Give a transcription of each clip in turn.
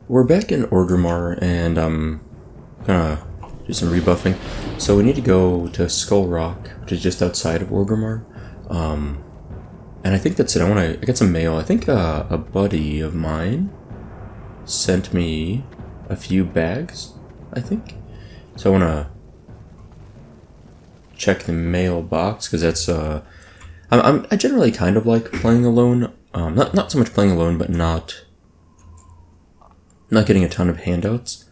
We're back in Orgrimmar, and I'm gonna do some rebuffing. So we need to go to Skull Rock, which is just outside of Orgrimmar. And I think that's it. I got some mail. I think a buddy of mine sent me a few bags, I think. So I wanna check the mailbox, because that's I generally kind of like playing alone. Not so much playing alone, but not getting a ton of handouts.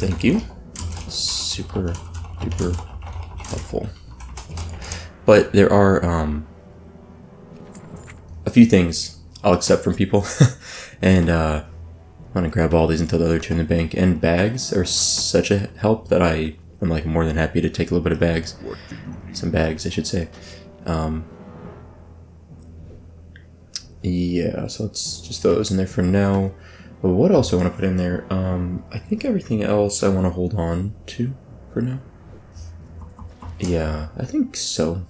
Thank you. Super duper helpful. But there are a few things I'll accept from people. And I'm gonna grab all these until the other two in the bank. And bags are such a help that I'm like more than happy to take a little bit of bags. Some bags, I should say. Yeah, so it's just those in there for now. But what else I want to put in there? I think everything else I want to hold on to for now. Yeah, I think so.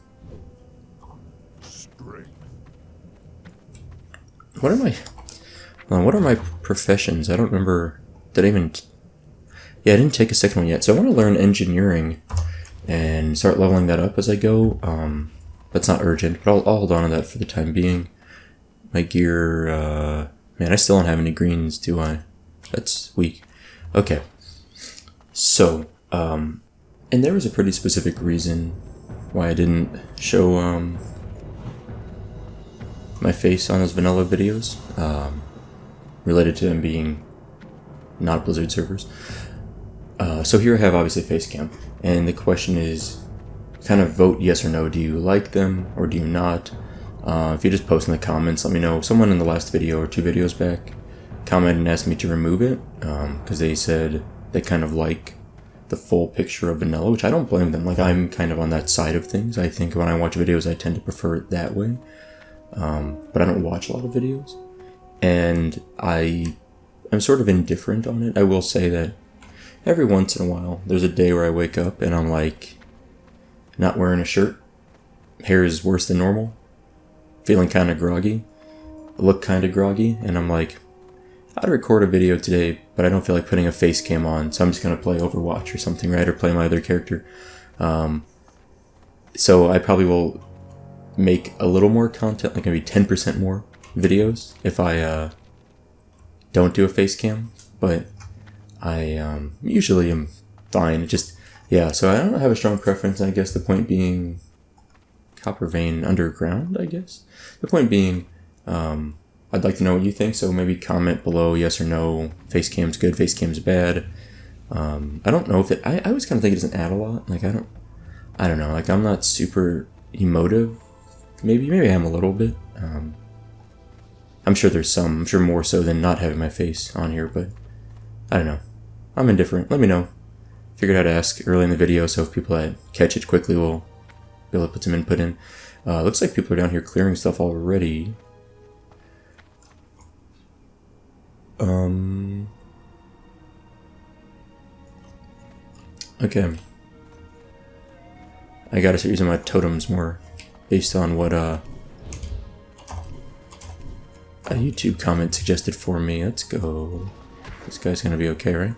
What are my professions? I don't remember. Did I even? Yeah, I didn't take a second one yet. So I want to learn engineering and start leveling that up as I go. That's not urgent, but I'll hold on to that for the time being. My gear, man, I still don't have any greens, do I? That's weak. Okay. So, and there was a pretty specific reason why I didn't show, my face on those vanilla videos, related to them being not Blizzard servers. So here I have obviously face cam, and the question is, kind of vote yes or no. Do you like them or do you not? If you just post in the comments, let me know. Someone in the last video or 2 videos back commented and asked me to remove it because they said they kind of like the full picture of vanilla, which I don't blame them. Like, I'm kind of on that side of things. I think when I watch videos, I tend to prefer it that way. But I don't watch a lot of videos, and I'm sort of indifferent on it. I will say that every once in a while, there's a day where I wake up and I'm like, not wearing a shirt, hair is worse than normal, feeling kind of groggy, look kind of groggy, and I'm like, I'd record a video today, but I don't feel like putting a face cam on, so I'm just going to play Overwatch or something, right, or play my other character. So I probably will make a little more content, like maybe 10% more videos if I don't do a face cam, but I usually am fine. It just, yeah, so I don't have a strong preference. I guess the point being Copper Vein Underground, I guess. The point being, I'd like to know what you think, so maybe comment below yes or no, face cam's good, face cam's bad. I don't know if it, I always kind of think it doesn't add a lot. Like, I don't know, like, I'm not super emotive. Maybe I am a little bit. I'm sure there's some, I'm sure more so than not having my face on here, but I don't know. I'm indifferent. Let me know. Figured out how to ask early in the video, so if people that catch it quickly will be able to put some input in. Looks like people are down here clearing stuff already. Okay. I gotta start using my totems more based on what a YouTube comment suggested for me. Let's go. This guy's gonna be okay, right?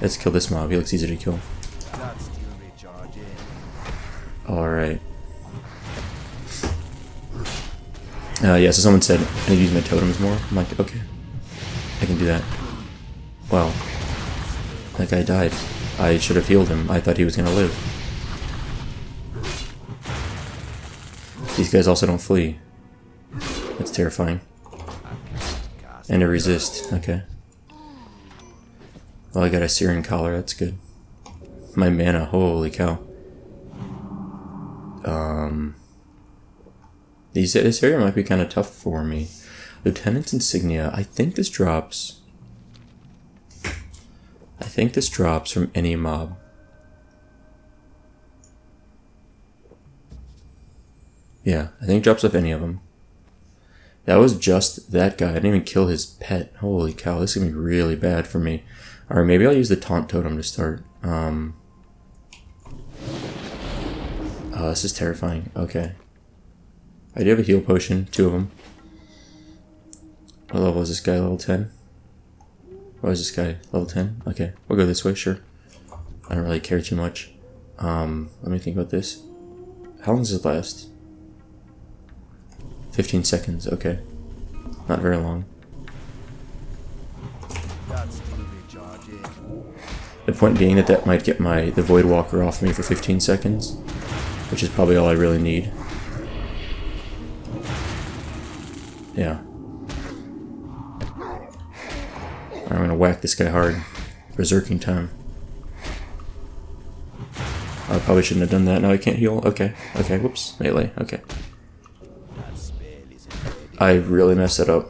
Let's kill this mob. He looks easy to kill. Alright. Yeah, so someone said I need to use my totems more. I'm like, okay, I can do that. Wow. That guy died. I should have healed him. I thought he was gonna live. These guys also don't flee. That's terrifying. And to resist. Okay. Well, I got a Syrian collar. That's good. My mana. Holy cow. This area might be kind of tough for me. Lieutenant's Insignia. I think this drops from any mob. Yeah, I think it drops off any of them. That was just that guy. I didn't even kill his pet. Holy cow, this is gonna be really bad for me. Alright, maybe I'll use the taunt totem to start. Oh, this is terrifying. Okay. I do have a heal potion, 2 of them. What level is this guy? Level 10? Why is this guy level 10? Okay, we'll go this way, sure. I don't really care too much. Let me think about this. How long does it last? 15 seconds, okay. Not very long. The point being that might get the Void Walker off me for 15 seconds, which is probably all I really need. Yeah. I'm gonna whack this guy hard. Berserking time. I probably shouldn't have done that. Now I can't heal. Okay. Okay, whoops. Melee. Okay. I really messed it up.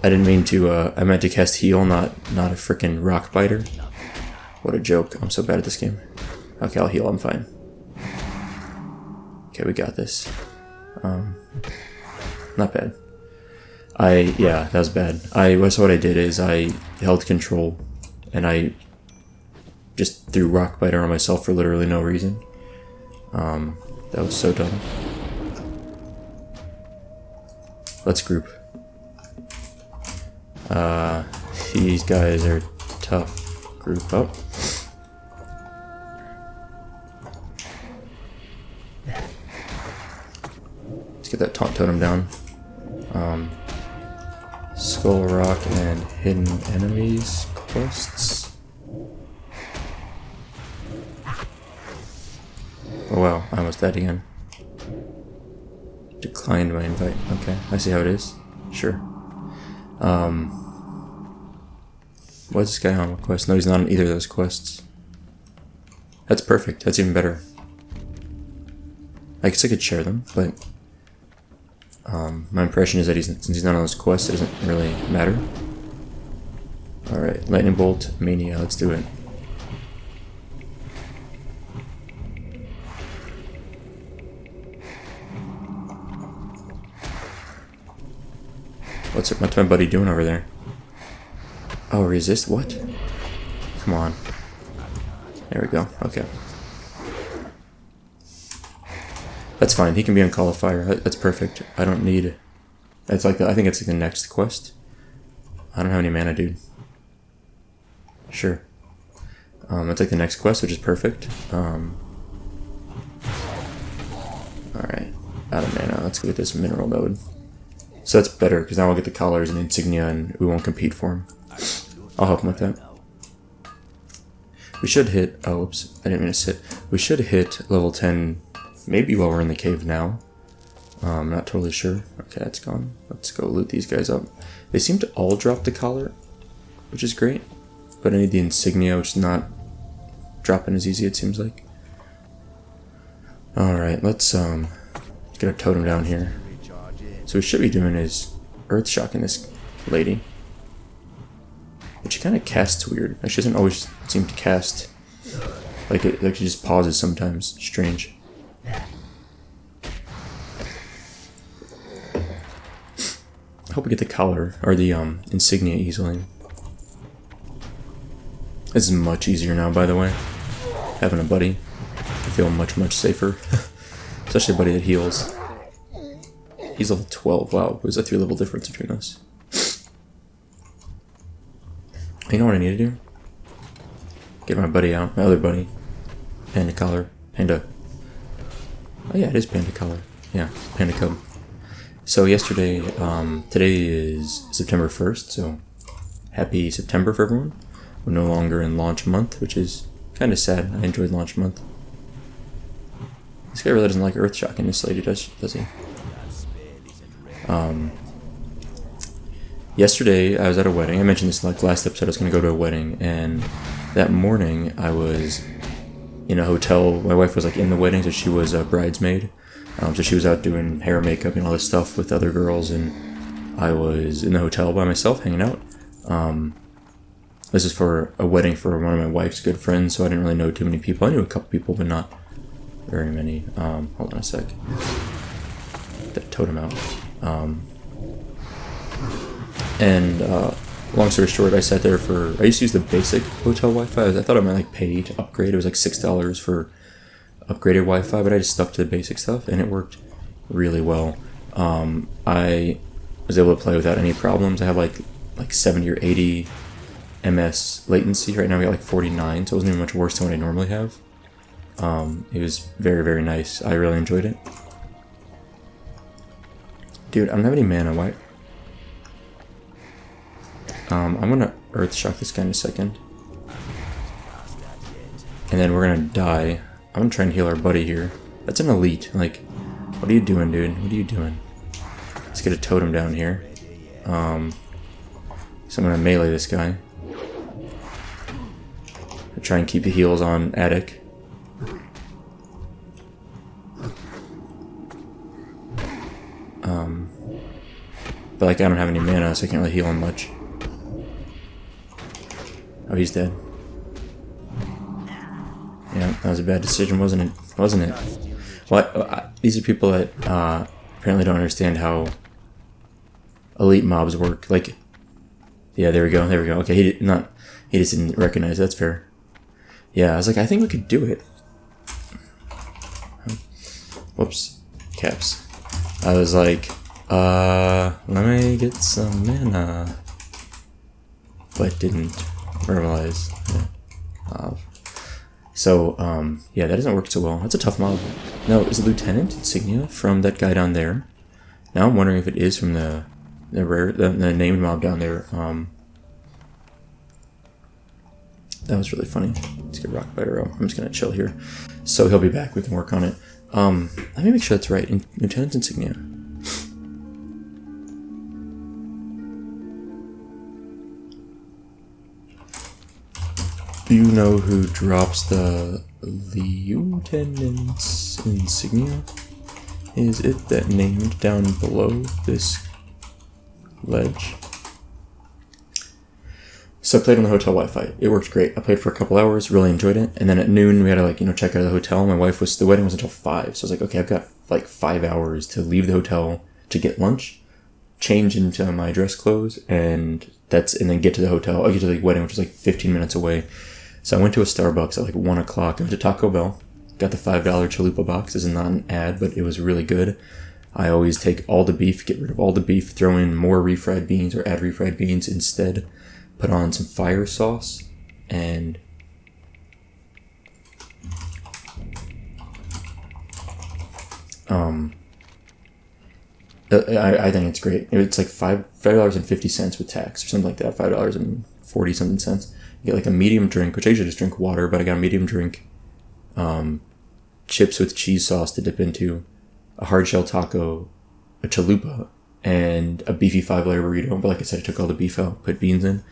I didn't mean to, I meant to cast heal, not a freaking rock biter. What a joke. I'm so bad at this game. Okay, I'll heal. I'm fine. Okay, we got this. Not bad. Yeah, that was bad. So what I did is I held control and I just threw rock biter on myself for literally no reason. That was so dumb. Let's group. These guys are tough. Group up. Let's get that taunt totem down. Skull Rock and Hidden Enemies quests. Oh wow, I almost died again. Declined my invite. Okay, I see how it is. Sure. What's this guy on a quest? No, he's not on either of those quests. That's perfect. That's even better. I guess I could share them, but my impression is that since he's not on those quests, it doesn't really matter. Alright, Lightning Bolt, Mania, let's do it. What's my buddy doing over there? Oh, resist? What? Come on. There we go. Okay. That's fine. He can be on Call of Fire. That's perfect. I don't need... It's like I think it's like the next quest. I don't have any mana, dude. Sure. It's like the next quest, which is perfect. Alright. Out of mana. Let's go get this mineral node. So that's better, because now I'll get the collars and insignia, and we won't compete for him. I'll help him with that. We should hit... Oh, oops. I didn't mean to sit. We should hit level 10... Maybe while we're in the cave now. I'm not totally sure. Okay, that's gone. Let's go loot these guys up. They seem to all drop the collar, which is great. But I need the insignia, which is not dropping as easy, it seems like. Alright, let's get a totem down here. So what we should be doing is earth shocking this lady. But she kind of casts weird. Like she doesn't always seem to cast. Like she just pauses sometimes. Strange. I hope we get the collar or the insignia easily. This is much easier now, by the way. Having a buddy, I feel much safer. Especially a buddy that heals. He's level 12. Wow, there's a 3-level difference between us. You know what I need to do? Get my buddy out, my other buddy. Panda collar. Panda. Oh yeah, it is Panda collar. Yeah, Panda cub. So yesterday, today is September 1st, so happy September for everyone. We're no longer in launch month, which is kind of sad. I enjoyed launch month. This guy really doesn't like earth shocking this lady, does he? Yesterday I was at a wedding. I mentioned this like last episode. I was going to go to a wedding, and that morning I was in a hotel. My wife was like in the wedding, so she was a bridesmaid. So she was out doing hair, makeup, and all this stuff with other girls, and I was in the hotel by myself hanging out. This is for a wedding for one of my wife's good friends, so I didn't really know too many people. I knew a couple people, but not very many. Hold on a sec. Get that totem out. Long story short, I sat there I used to use the basic hotel Wi-Fi. I thought I might like pay to upgrade. It was like $6 for upgraded Wi-Fi, but I just stuck to the basic stuff, and it worked really well. I was able to play without any problems. I have like 70 or 80 ms latency. Right now we got like 49, so it wasn't even much worse than what I normally have. It was very, very nice. I really enjoyed it. Dude, I don't have any mana. Why? I'm gonna Earth Shock this guy in a second. And then we're gonna die. I'm gonna try and heal our buddy here. That's an elite. Like, what are you doing, dude? What are you doing? Let's get a totem down here. So I'm gonna melee this guy. I'll try and keep the heals on Attic. But like, I don't have any mana, so I can't really heal him much. Oh, he's dead. Yeah, that was a bad decision, wasn't it? Wasn't it? Well, these are people that apparently don't understand how elite mobs work. Like, yeah, there we go, there we go. Okay, he just didn't recognize. That's fair. Yeah, I was like, I think we could do it. Whoops, caps. I was like, let me get some mana, but didn't realize. Yeah, that doesn't work so well. That's a tough mob. No, is it Lieutenant Insignia from that guy down there? Now I'm wondering if it is from the named mob down there. That was really funny. Let's get Rock Biter out. I'm just gonna chill here. So he'll be back. We can work on it. Let me make sure that's right. Lieutenant Insignia. Do you know who drops the Lieutenant's Insignia? Is it that named down below this ledge? So I played on the hotel Wi-Fi. It worked great. I played for a couple hours, really enjoyed it. And then at noon, we had to check out of the hotel. The wedding was until 5. So I was like, okay, I've got like 5 hours to leave the hotel to get lunch, change into my dress clothes, and then get to the hotel. I'll get to the wedding, which was like 15 minutes away. So I went to a Starbucks at like 1 o'clock. I went to Taco Bell. Got the $5 chalupa box. This is not an ad, but it was really good. I always take all the beef, get rid of all the beef, throw in more refried beans or add refried beans instead. Put on some fire sauce and I think it's great. It's like $5.50 with tax or something like that. $5.40 something cents. You get like a medium drink, which I usually just drink water, but I got a medium drink. Chips with cheese sauce to dip into, a hard shell taco, a chalupa, and a beefy 5-layer burrito. But like I said, I took all the beef out, put beans in.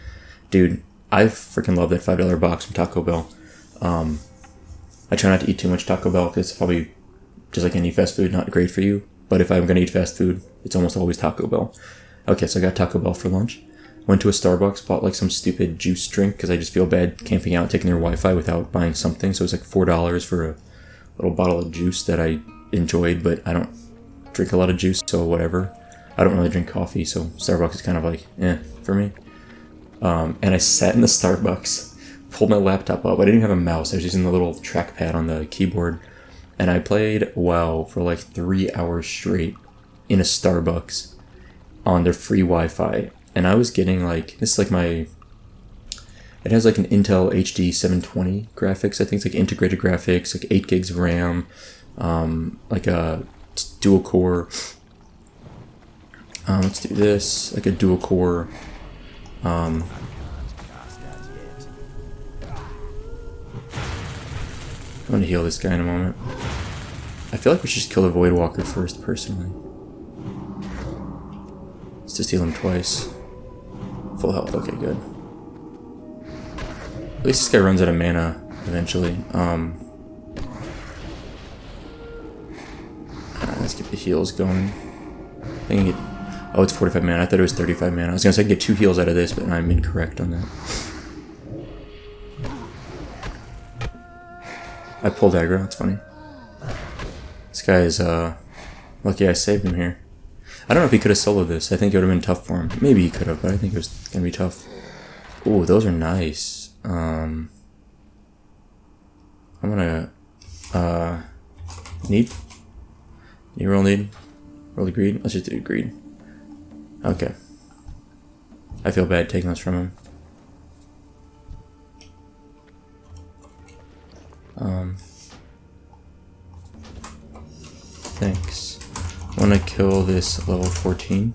Dude, I freaking love that $5 box from Taco Bell. I try not to eat too much Taco Bell because it's probably, just like any fast food, not great for you. But if I'm going to eat fast food, it's almost always Taco Bell. Okay, so I got Taco Bell for lunch. Went to a Starbucks, bought like some stupid juice drink because I just feel bad camping out, taking their Wi-Fi without buying something. So it was like $4 for a little bottle of juice that I enjoyed, but I don't drink a lot of juice, so whatever. I don't really drink coffee, so Starbucks is kind of like, for me. And I sat in the Starbucks, pulled my laptop up. I didn't even have a mouse. I was using the little trackpad on the keyboard. And I played WoW for like 3 hours straight in a Starbucks on their free Wi-Fi. And I was getting like, this is like it has like an Intel HD 720 graphics. I think it's like integrated graphics, like 8 gigs of RAM, like a dual core. Let's do this, like a dual core. I'm gonna heal this guy in a moment. I feel like we should just kill the Void Walker first, personally. Let's just heal him twice. Full health, okay, good. At least this guy runs out of mana eventually. Let's get the heals going. I think I can get. Oh, it's 45 mana. I thought it was 35 mana. I was gonna say I can get 2 heals out of this, but I'm incorrect on that. I pulled aggro, that's funny. This guy is, lucky I saved him here. I don't know if he could have soloed this. I think it would have been tough for him. Maybe he could have, but I think it was gonna be tough. Ooh, those are nice. I'm gonna, need? Need roll need? Roll the greed? Let's just do greed. Okay. I feel bad taking this from him. Thanks. I want to kill this level 14.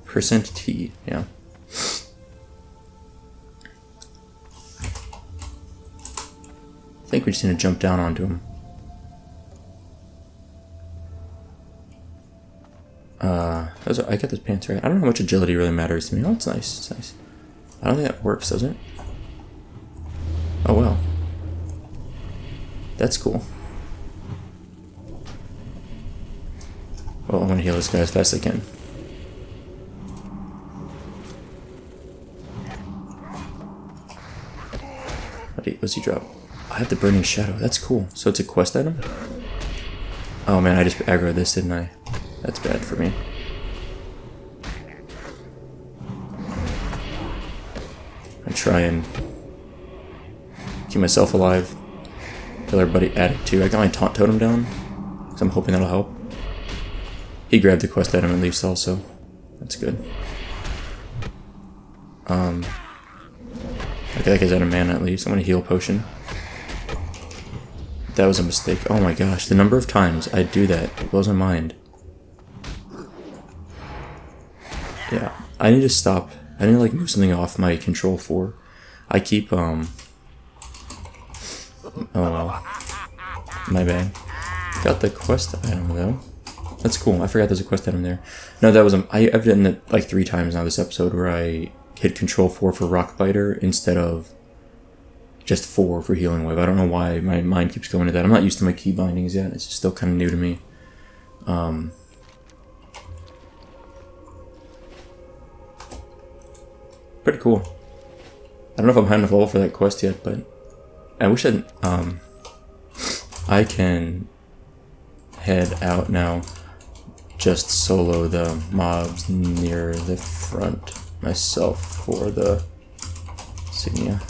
Percent T, yeah. I think we just need to jump down onto him. I got those pants right. I don't know how much agility really matters to me. Oh, it's nice. It's nice. I don't think that works, does it? Oh, well. That's cool. Well, I'm gonna heal this guy as fast as I can. What's he drop? I have the Burning Shadow. That's cool. So it's a quest item? Oh man, I just aggroed this, didn't I? That's bad for me. I try and keep myself alive. Kill everybody at it too. I got my taunt totem down, so I'm hoping that'll help. He grabbed the quest item at least also. That's good. Okay, that guy's out of mana at least. I'm gonna heal potion. That was a mistake. Oh my gosh, the number of times I do that, it blows my mind. Yeah, I need to stop. I need to like move something off my control 4. I keep oh well. My bad. Got the quest item though. That's cool. I forgot there's a quest item there. No, that was I've done it like 3 times now this episode where I hit control 4 for Rock Biter instead of just 4 for Healing Wave. I don't know why my mind keeps going to that. I'm not used to my key bindings yet. It's just still kind of new to me. Pretty cool. I don't know if I'm high enough level for that quest yet, but I wish I can head out now. Just solo the mobs near the front myself for the insignia.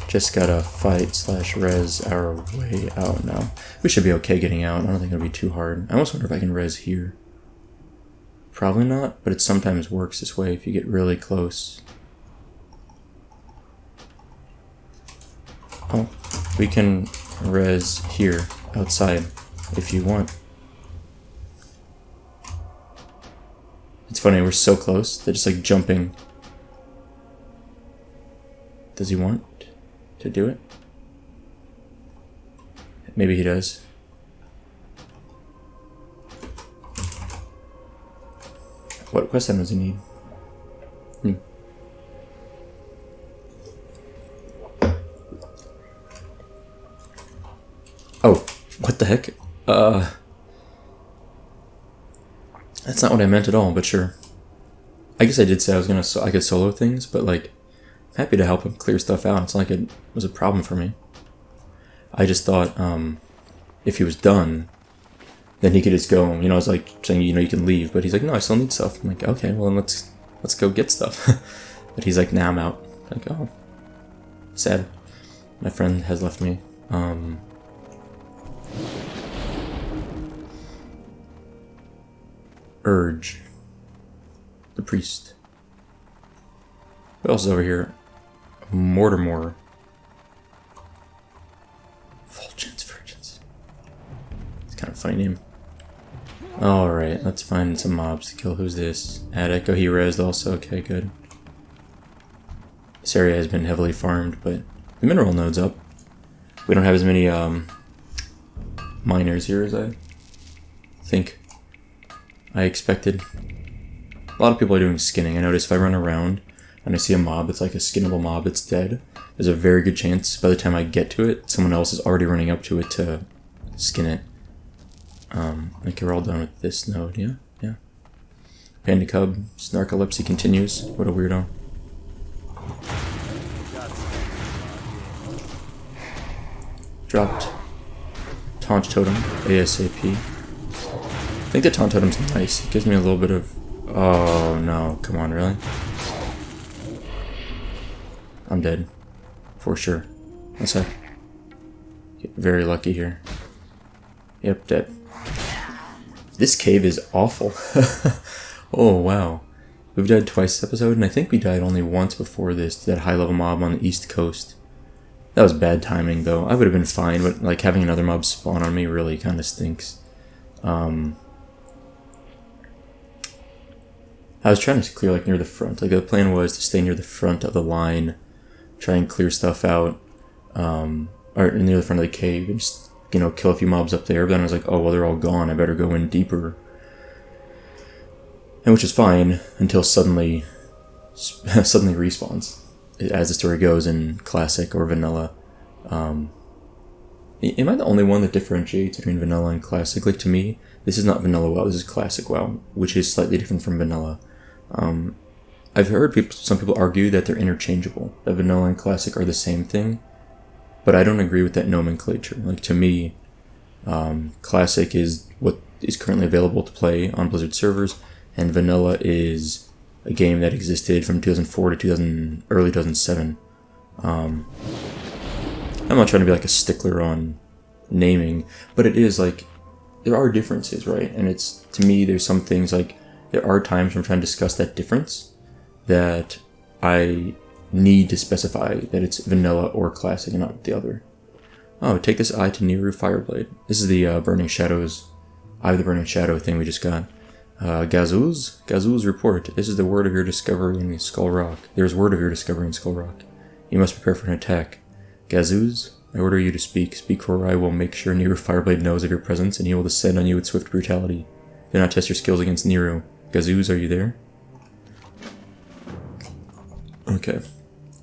Just gotta fight / res our way out now. We should be okay getting out. I don't think it'll be too hard. I almost wonder if I can res here. Probably not, but it sometimes works this way if you get really close. Oh, we can res here outside if you want. It's funny, we're so close. They're just like jumping. Does he want to do it? Maybe he does. What quest item does he need? Oh, what the heck? That's not what I meant at all, but sure. I guess I did say I could solo things, but like, I'm happy to help him clear stuff out. It's not like it was a problem for me. I just thought, if he was done, then he could just go, you know, I was like saying, you know, you can leave, but he's like, no, I still need stuff. I'm like, okay, well then let's go get stuff. But he's like, nah, I'm out. Like, oh, sad. My friend has left me. Urge. The priest. What else is over here? Mortimer. Fulgence Virgins. It's kind of a funny name. Alright, let's find some mobs to kill. Who's this? Attic. Oh, he rezzed also. Okay, good. This area has been heavily farmed, but the mineral node's up. We don't have as many miners here as I think I expected. A lot of people are doing skinning. I notice if I run around and I see a mob that's like a skinnable mob that's dead, there's a very good chance by the time I get to it, someone else is already running up to it to skin it. Okay, we're all done with this node, yeah. Panda Cub, Snarcolepsy continues. What a weirdo. Dropped Taunt Totem, ASAP. I think the Taunt Totem's nice. It gives me a little bit of... Oh no, come on, really? I'm dead. For sure. Let's get very lucky here. Yep, dead. This cave is awful. Oh, wow. We've died twice this episode, and I think we died only once before this to that high-level mob on the east coast. That was bad timing, though. I would have been fine, but like having another mob spawn on me really kind of stinks. I was trying to clear like near the front. Like the plan was to stay near the front of the line, try and clear stuff out, or near the front of the cave, and just, you know, kill a few mobs up there. But then I was like, oh well, they're all gone. I better go in deeper. And which is fine until suddenly respawns, as the story goes in classic or vanilla. Am I the only one that differentiates between vanilla and classic? Like, to me, this is not vanilla WoW, this is classic WoW, which is slightly different from vanilla. I've heard some people argue that they're interchangeable, that vanilla and classic are the same thing, but I don't agree with that nomenclature. Like, to me, classic is what is currently available to play on Blizzard servers, and vanilla is a game that existed from 2004 to early 2007. I'm not trying to be like a stickler on naming, but it is like, there are differences, right? And it's, to me, there's some things like, there are times when I'm trying to discuss that difference that I need to specify that it's vanilla or classic and not the other. Oh, take this eye to Niru Fireblade. This is the Burning Shadows, Eye of the Burning Shadow thing we just got. Gazoo's report. This is the word of your discovery in Skull Rock. There's word of your discovery in Skull Rock. You must prepare for an attack. Gazoo's, I order you to speak. Speak, or I will make sure Niru Fireblade knows of your presence, and he will descend on you with swift brutality. Do not test your skills against Niru. Gazoo's, are you there? Okay,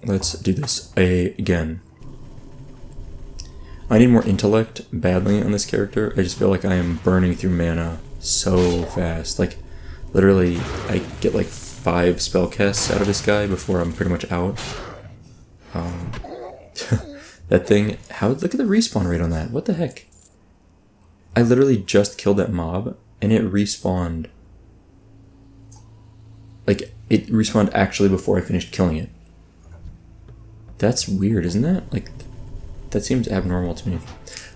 let's do this again. I need more intellect badly on this character. I just feel like I am burning through mana so fast. Like, literally, I get like 5 spell casts out of this guy before I'm pretty much out. That thing, look at the respawn rate on that. What the heck? I literally just killed that mob, and it respawned. Like, it respawned actually before I finished killing it. That's weird, isn't that? Like, that seems abnormal to me.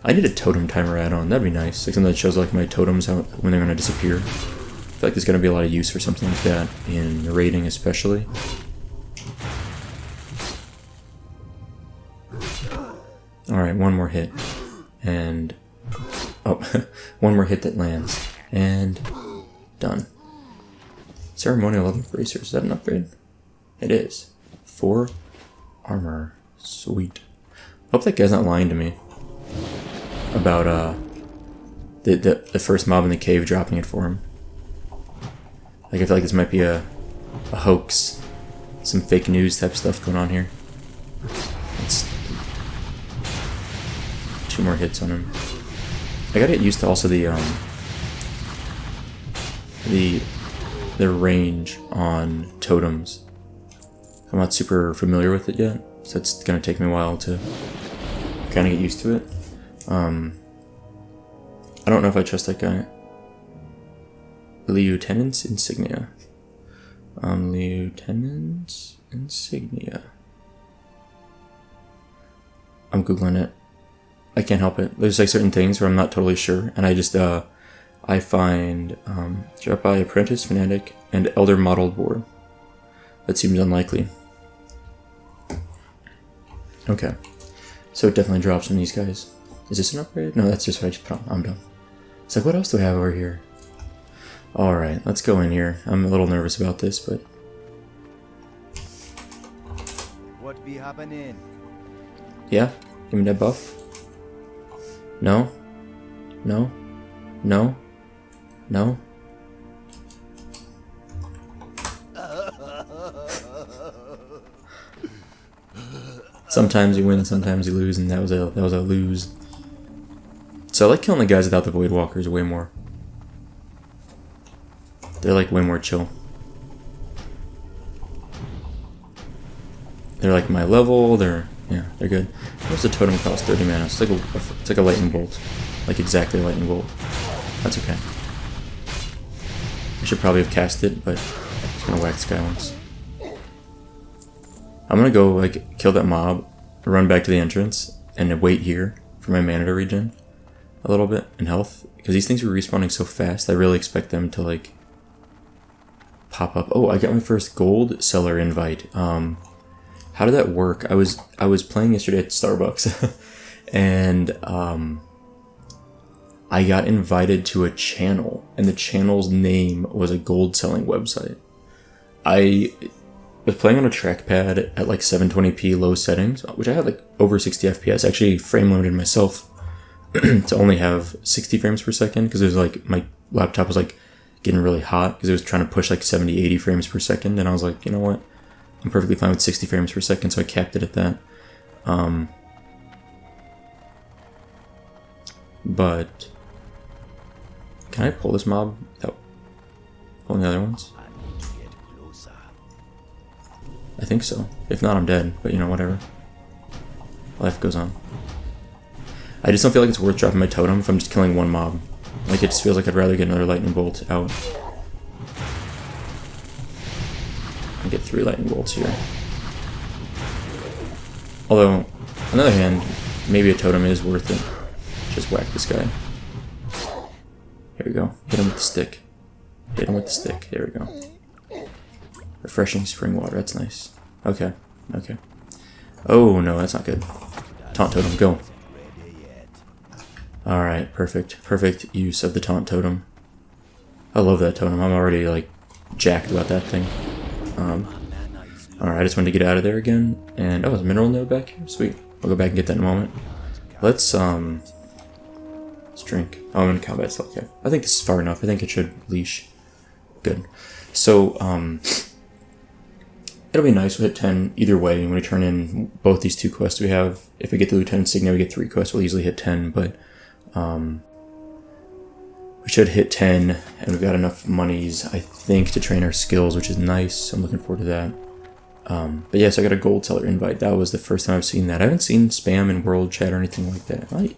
I need a totem timer add-on. That'd be nice. Like something that shows like my totems when they're gonna disappear. I feel like there's gonna be a lot of use for something like that in raiding, especially. All right, one more hit, and one more hit that lands, and done. Ceremonial level bracers. Is that an upgrade? It is. 4 armor. Sweet. Hope that guy's not lying to me about the first mob in the cave dropping it for him. Like, I feel like this might be a hoax, some fake news type stuff going on here. Let's 2 more hits on him. I gotta get used to also the range on totems. I'm not super familiar with it yet, so it's gonna take me a while to kind of get used to it. I don't know if I trust that guy. Lieutenant's Insignia. Lieutenant's Insignia. I'm googling it. I can't help it. There's like certain things where I'm not totally sure, and I just I find drop by Apprentice, Fanatic, and Elder Modeled Board. That seems unlikely. Okay, so it definitely drops from these guys. Is this an upgrade? No, that's just what I just put on. I'm done. It's like, what else do we have over here? Alright, let's go in here. I'm a little nervous about this, but... What be happening? Yeah? Give me that buff. No? No? No? No? Sometimes you win, sometimes you lose, and that was a lose. So I like killing the guys without the Void Walkers way more. They're like way more chill. They're like my level. They're good. What's the totem cost? 30 mana. It's like a lightning bolt, like exactly a lightning bolt. That's okay. I should probably have cast it, but I'm just gonna whack this guy once. I'm gonna go like kill that mob, run back to the entrance, and wait here for my mana to regen. a little bit in health, because these things are respawning so fast. I really expect them to like pop up. Oh, I got my first gold seller invite. How did that work? I was playing yesterday at Starbucks and I got invited to a channel, and the channel's name was a gold selling website. I was playing on a trackpad at like 720p low settings, which I had like over 60 FPS. I actually frame limited myself to only have 60 frames per second, because it was like my laptop was like getting really hot because it was trying to push like 70, 80 frames per second, and I was like, you know what? I'm perfectly fine with 60 frames per second, so I capped it at that. But can I pull this mob without pulling the other ones? I think so. If not, I'm dead, but you know, whatever. Life goes on. I just don't feel like it's worth dropping my totem if I'm just killing one mob. Like, it just feels like I'd rather get another lightning bolt out. And get 3 lightning bolts here. Although, on the other hand, maybe a totem is worth it. Just whack this guy. Here we go. Hit him with the stick. Hit him with the stick. There we go. Refreshing spring water. That's nice. Okay. Okay. Oh, no, that's not good. Taunt totem, go. Alright, perfect. Perfect use of the taunt totem. I love that totem. I'm already, like, jacked about that thing. Alright, I just wanted to get out of there again. And, oh, there's a mineral node back here? Sweet. I'll go back and get that in a moment. Let's drink. Oh, I'm in combat still. Okay. I think this is far enough. I think it should leash. Good. So, it'll be nice. We'll hit 10 either way when we turn in both these 2 quests we have. If we get the Lieutenant Signet, we get 3 quests. We'll easily hit 10, but we should hit 10, and we've got enough monies, I think, to train our skills, which is nice. I'm looking forward to that. But yes, I got a gold seller invite. That was the first time I've seen that. I haven't seen spam in world chat or anything like that. Am I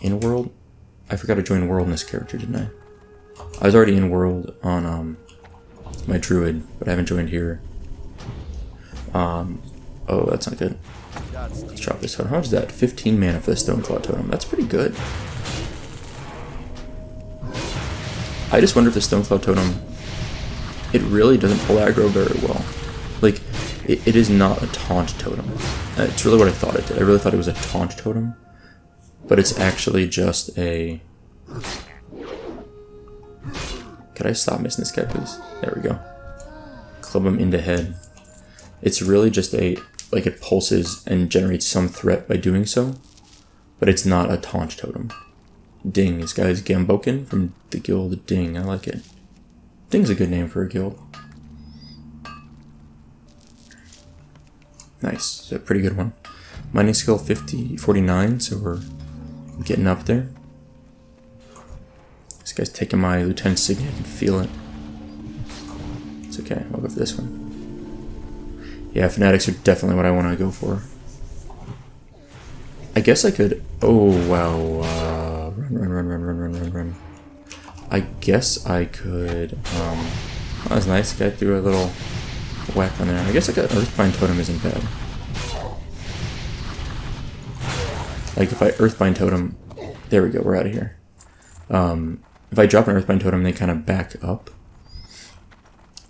in world? I forgot to join world in this character, didn't I? I was already in world on my druid, but I haven't joined here. Oh, that's not good. Let's drop this totem. How much is that? 15 mana for the Stoneclaw totem. That's pretty good. I just wonder if the Stoneclaw totem, it really doesn't pull aggro very well. Like, it is not a taunt totem. It's really what I thought it did. I really thought it was a taunt totem, but it's actually just a... Could I stop missing this guy, please? There we go. Club him into head. It's really just a... Like, it pulses and generates some threat by doing so, but it's not a taunt totem. Ding. This guy's Gambokin from the guild Ding. I like it. Ding's a good name for a guild. Nice. It's a pretty good one. Mining skill 49, so we're getting up there. This guy's taking my Lieutenant Signet. I can feel it. It's okay. I'll go for this one. Yeah, Fanatics are definitely what I want to go for. I guess I could... Oh, wow. Run. I guess I could... that was nice. Guy threw a little whack on there. I guess like an Earthbind Totem isn't bad. Like, if I Earthbind Totem... There we go, we're out of here. If I drop an Earthbind Totem, they kind of back up.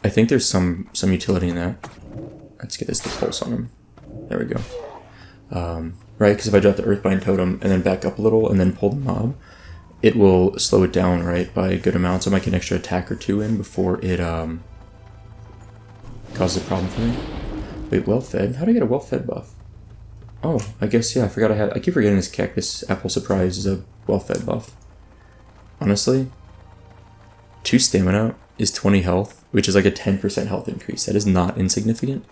I think there's some utility in that. Let's get this to pulse on him. There we go. Right, because if I drop the Earthbind Totem and then back up a little and then pull the mob, it will slow it down, right, by a good amount, so I might get an extra attack or 2 in before it causes a problem for me. Wait, well-fed? How do I get a well-fed buff? Oh, I guess, yeah, I forgot I keep forgetting this Cactus Apple Surprise is a well-fed buff. Honestly, 2 stamina is 20 health, which is like a 10% health increase. That is not insignificant.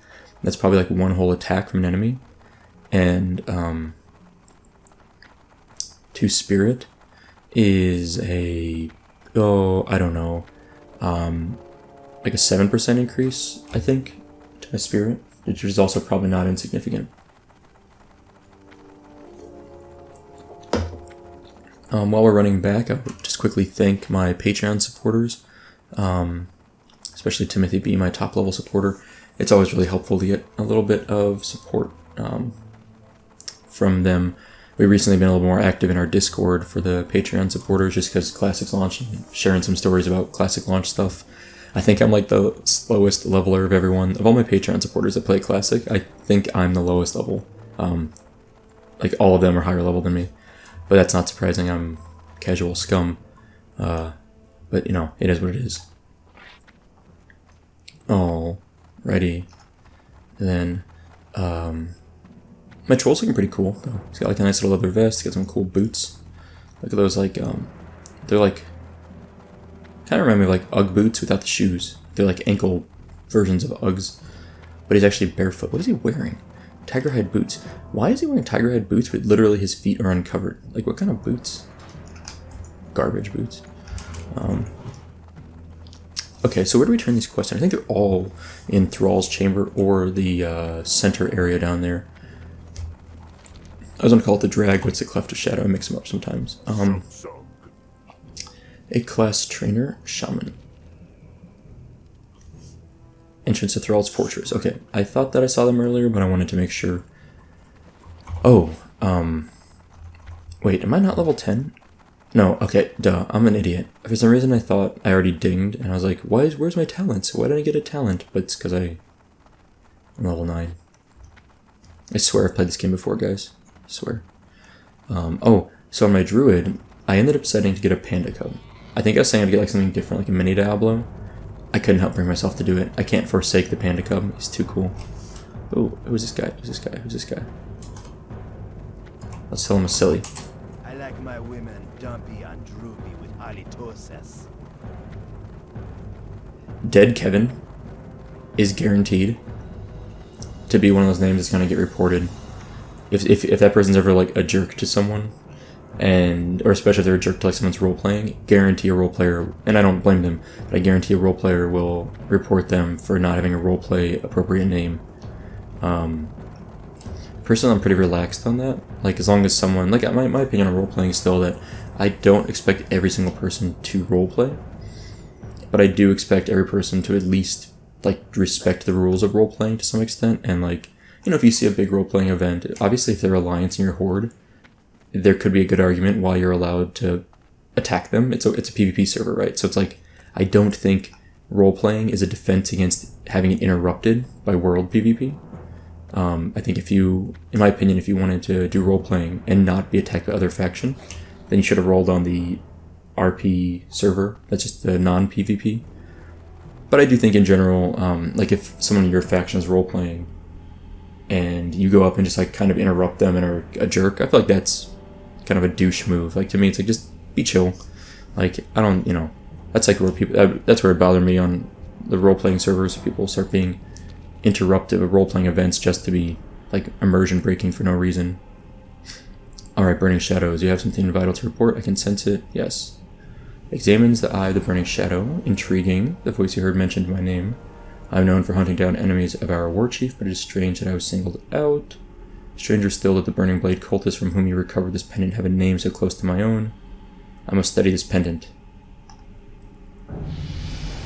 That's probably like 1 whole attack from an enemy. And 2 spirit is a, I don't know, like a 7% increase, I think, to my spirit, which is also probably not insignificant. While we're running back, I would just quickly thank my Patreon supporters, especially Timothy B, my top level supporter. It's always really helpful to get a little bit of support from them, we recently been a little more active in our Discord for the Patreon supporters, just because Classic's launch and sharing some stories about Classic launch stuff. I think I'm like the slowest leveler of everyone. Of all my Patreon supporters that play Classic, I think I'm the lowest level. Like all of them are higher level than me. But that's not surprising, I'm casual scum. But you know, it is what it is. Alrighty. Then, my troll's looking pretty cool, though. He's got like a nice little leather vest, he's got some cool boots. Look at those, like, they're like, kind of remind me of like Ugg boots without the shoes. They're like ankle versions of Uggs. But he's actually barefoot. What is he wearing? Tiger hide boots. Why is he wearing tiger hide boots but literally his feet are uncovered? Like, what kind of boots? Garbage boots. Okay, so where do we turn these quests in? I think they're all in Thrall's chamber or the center area down there. I was gonna call it the drag, but it's the cleft of shadow. I mix them up sometimes. A class trainer, shaman. Entrance to Thrall's fortress. Okay, I thought that I saw them earlier, but I wanted to make sure. Oh, wait, am I not level 10? No, okay, duh, I'm an idiot. For some reason I thought I already dinged, and I was like, where's my talents? Why didn't I get a talent? But it's because I'm level 9. I swear I've played this game before, guys. I swear. So on my druid, I ended up setting to get a panda cub. I think I was saying I'd get like something different, like a mini Diablo. I couldn't help bring myself to do it. I can't forsake the panda cub. He's too cool. Oh, who's this guy? Who's this guy? Who's this guy? Let's tell him a silly. I like my women dumpy and droopy with halitosis. Dead Kevin is guaranteed to be one of those names that's gonna get reported. If that person's ever like a jerk to someone, or especially if they're a jerk to like someone's role playing, guarantee a role player, and I don't blame them, but I guarantee a role player will report them for not having a role play appropriate name. Personally, I'm pretty relaxed on that. Like, as long as someone, like, my opinion on role playing is still that I don't expect every single person to role play, but I do expect every person to at least like respect the rules of role playing to some extent. And like, you know, if you see a big role playing event, obviously if they're Alliance and you're Horde, there could be a good argument why you're allowed to attack them. It's a PvP server, right? So it's like, I don't think role-playing is a defense against having it interrupted by world PvP. I think in my opinion, if you wanted to do role-playing and not be attacked by other faction, then you should have rolled on the RP server. That's just the non-PvP. But I do think in general, like if someone in your faction is role-playing and you go up and just like kind of interrupt them and are a jerk, I feel like that's kind of a douche move. Like, to me, it's like, just be chill. Like, I don't, you know, that's like where that's where it bothered me on the role-playing servers. People start being interruptive of role-playing events just to be like immersion breaking for no reason. Alright, Burning Shadows. You have something vital to report? I can sense it. Yes. Examines the eye of the Burning Shadow. Intriguing. The voice you heard mentioned my name. I'm known for hunting down enemies of our war chief, but it is strange that I was singled out. Stranger still that the Burning Blade cultists from whom you recovered this pendant have a name so close to my own. I must study this pendant.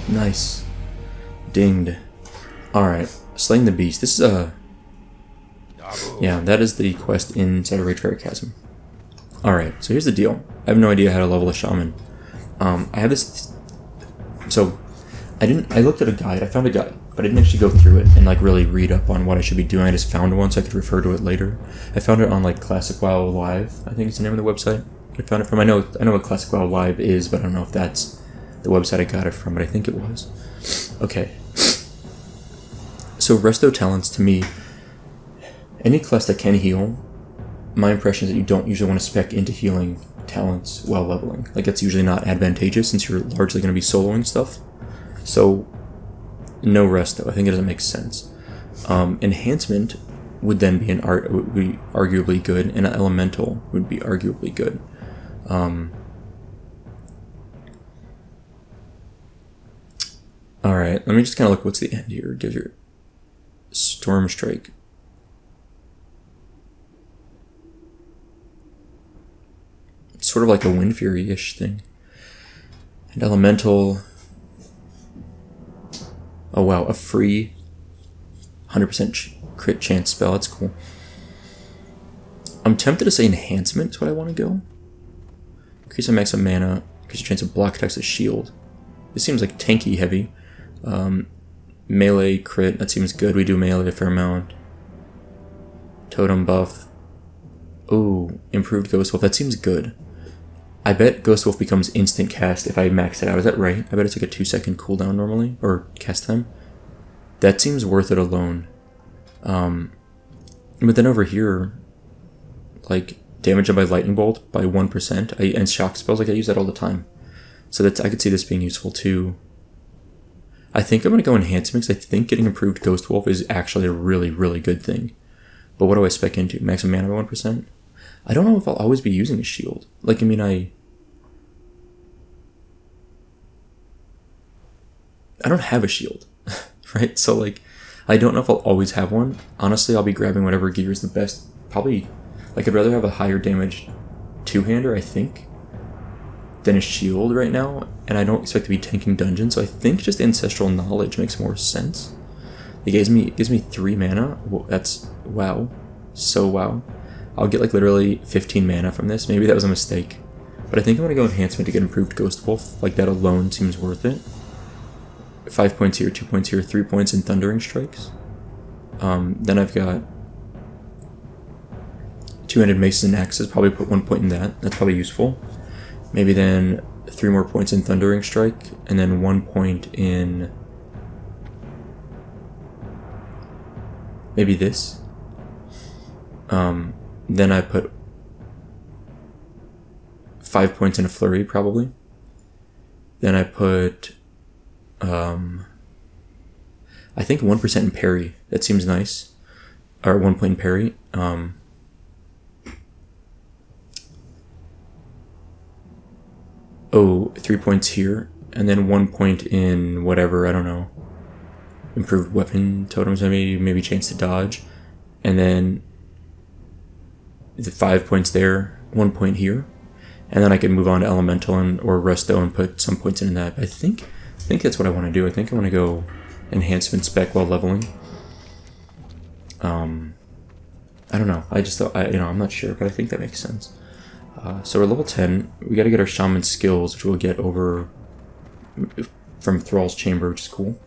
Nice. Dinged. Alright. Slaying the Beast. This is yeah, that is the quest inside of Raytrader Chasm. Alright, so here's the deal. I have no idea how to level a shaman. I have this... So, I looked at a guide, I found a guide, but I didn't actually go through it and like really read up on what I should be doing. I just found one so I could refer to it later. I found it on like Classic WoW Live, I think it's the name of the website I found it from. I know what Classic WoW Live is, but I don't know if that's the website I got it from, but I think it was. Okay. So resto talents, to me, any class that can heal, my impression is that you don't usually want to spec into healing talents while leveling. Like, that's usually not advantageous since you're largely going to be soloing stuff. So, no resto. I think it doesn't make sense. Enhancement would then be would be arguably good, and elemental would be arguably good. Alright, let me just kind of look what's the end here. It gives your Storm Strike. It's sort of like a Wind Fury-ish thing. And elemental... Oh wow, a free 100% crit chance spell. That's cool. I'm tempted to say Enhancement is what I want to go. Increase the max of mana, increase your chance of block attacks with shield. This seems like tanky heavy. Melee crit, that seems good. We do melee a fair amount. Totem buff. Ooh, improved Ghost Wolf, that seems good. I bet Ghost Wolf becomes instant cast if I max it out. Is that right? I bet it's like a 2-second cooldown normally, or cast time. That seems worth it alone. But then over here, like damage by lightning bolt by 1%, and shock spells, like I use that all the time. So that's, I could see this being useful too. I think I'm gonna go Enhancements. I think getting improved Ghost Wolf is actually a really, really good thing. But what do I spec into? Maximum mana by 1%? I don't know if I'll always be using a shield. Like, I mean, I don't have a shield, right? So, like, I don't know if I'll always have one. Honestly, I'll be grabbing whatever gear is the best. Probably, like, I'd rather have a higher damage two-hander, I think, than a shield right now. And I don't expect to be tanking dungeons, so I think just Ancestral Knowledge makes more sense. It gives me 3 mana. That's wow. So wow. I'll get like literally 15 mana from this. Maybe that was a mistake. But I think I'm going to go Enhancement to get improved Ghost Wolf. Like, that alone seems worth it. 5 points here, 2 points here, 3 points in Thundering Strikes. Then I've got 2-handed maces and axes. Probably put 1 point in that. That's probably useful. Maybe then 3 more points in Thundering Strike. And then 1 point in... maybe this. Then I put 5 points in a flurry, probably. Then I put, I think 1% in parry. That seems nice. Or 1 point in parry. Oh, 3 points here. And then 1 point in whatever, I don't know. Improved weapon totems, maybe chance to dodge. And then the 5 points there, 1 point here, and then I can move on to Elemental or Resto and put some points in that. I think that's what I want to do. I think I want to go Enhancement spec while leveling. I don't know. I just thought, I'm not sure, but I think that makes sense. So we're level 10. We got to get our Shaman skills, which we'll get over from Thrall's Chamber, which is cool.